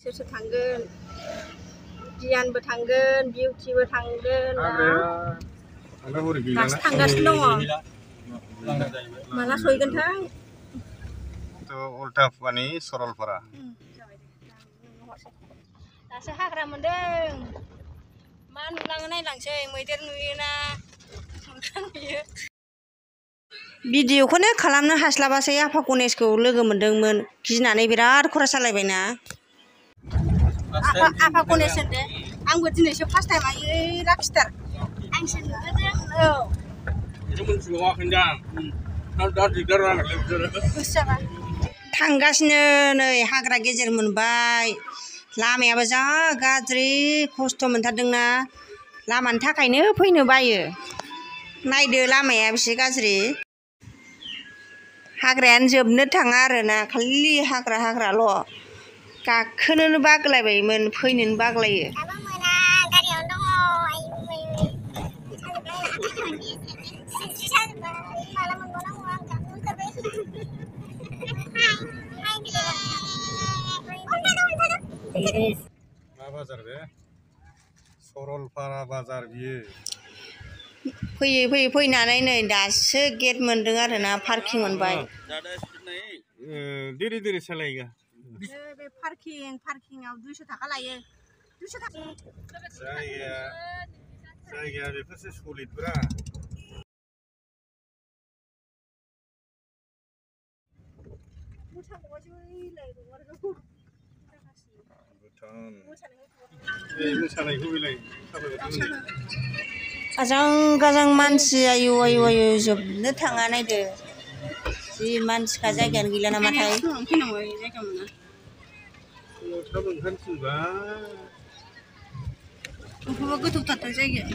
सोर थांगोन गियानबो थांगोन बिउटिबो थांगोन दासो थांगासिनो दङ माला सहैगोनथाय उल्टा पानि सरलपारा दासो हाग्रा मोनदों मा नुलाङो नायलांसै मैदेर नुयोना नुयो भिडिअखौनो खालामनो हास्लाबासै आफा गणेशखौ लोगो मोनदोंमोन गिनानै बिराद खर सालायबायना आफा गणेश होनदो आंबो दिनैसो फार्स्ट टाइम आयै लाखिथार आंसो नुदों थांगासिनो नै हाग्रा गेजेर मोनबाय लामायाबो जा गाज्रि खस्थ' मोनथारदोंना लामानि थाखायनो फैनो बायो नायदो लामाया बेसे गाज्रि हाग्रायानो जोबनो थाङा आरोना खालि हाग्राल' गाखोनोनो बागलायबायमोन फैनोनो बागलायो मा बाजार बे सरलपारा बाजार बियो फैयै फैनानै नै दासो गेट मोनदों आरोना पार्किं मोनबाय देरि सालायगा बे पार्किंआव 200 थाखा लायो 200 थाखा जायगाया बेफोरसो सलिदब्रा गाजां मानसि आयु जोबनो थाङा नायदो जि मानसिखा जायगायानो गैला नामाथाय गोथौथार जायगाया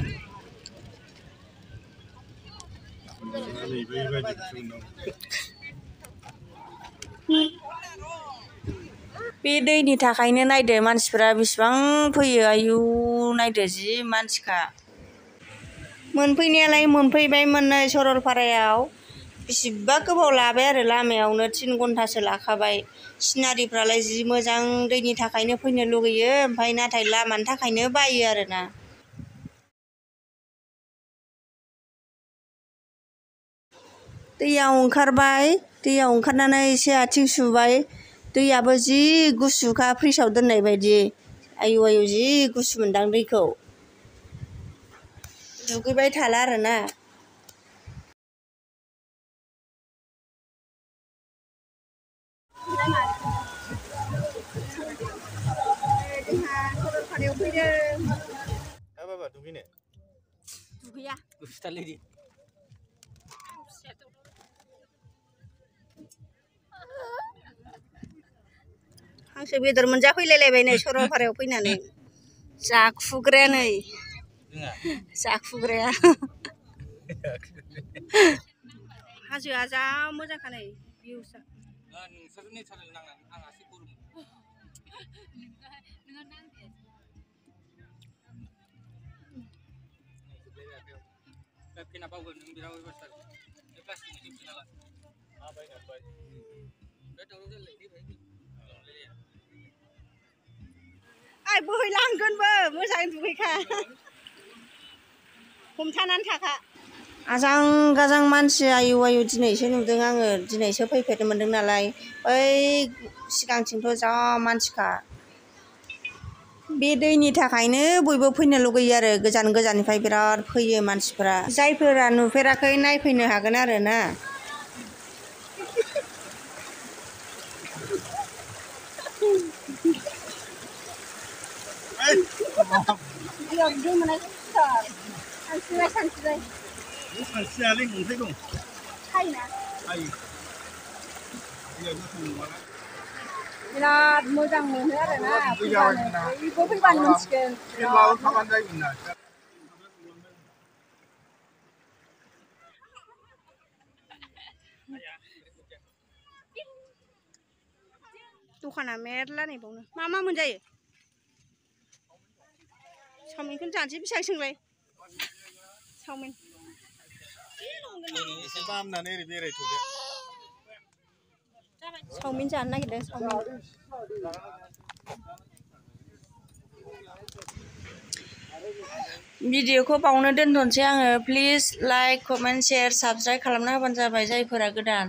बे दैनि थाखायनो नायदो मानसिफ्रा बेसेबां फैयो आयु नायदो जि मानसिखा मोनफैनायालाय मोनफैबायमोन नै सरलपारायाव बेसेबा गोबाव लाबाय आरो लामायावनो 3 घन्टासो लाखाबाय सिनारिफ्रालाय जि मोजां दैनि थाखायनो फैनो लुगैयो ओमफ्राय नाथाय लामानि थाखायनो बायो आरोना दैयाव ओंखारनानै एसे आथिं सुबाय दैयाबो जि गुसुखा फ्रिजआव दोननाय बायदि आयु जि गुसु मोनदां दैखौ दुगैबाय थाला आरोना सरलपारायाव फैदों बाबा दुगैया गुसुथारलै हांसो बेदर मोनजाफैलायलायबाय नै सरलपारायाव फैनानै जाखुग्राया हाजोआ जा मोजांखा नै भिउसा बोहैलांगोनबो मोजाङै दुगैखा हमथानानै थाखा गाजां मानसि आयु दिनैसो नुदों आङो दिनैसो फैफेरनो मोनदों नालाय बै सिगांथिंथ' जा मानसिखा बे दैनि थाखायनो बयबो फैनो लुगैयो आरो गोजाननिफ्राय बिराद फैयो मानसिफ्रा जायफोरा नुफेराखै नायफैनो हागोन आरोना बिराद मोजां मोनो आरोना बयबो फैबानो मोनसिगोन दखाना मेरला नै बावनो मा मोनजायो चावमिनखौनो जानोसै बेसेबां सोंलाय चावमिन चावमिन जानो नागिरदों भिडिअखौ बावनो दोनथ'नोसै आङो। Please like, comment, share, subscribe खालामना होबानो जाबाय जायफोरा गोदान।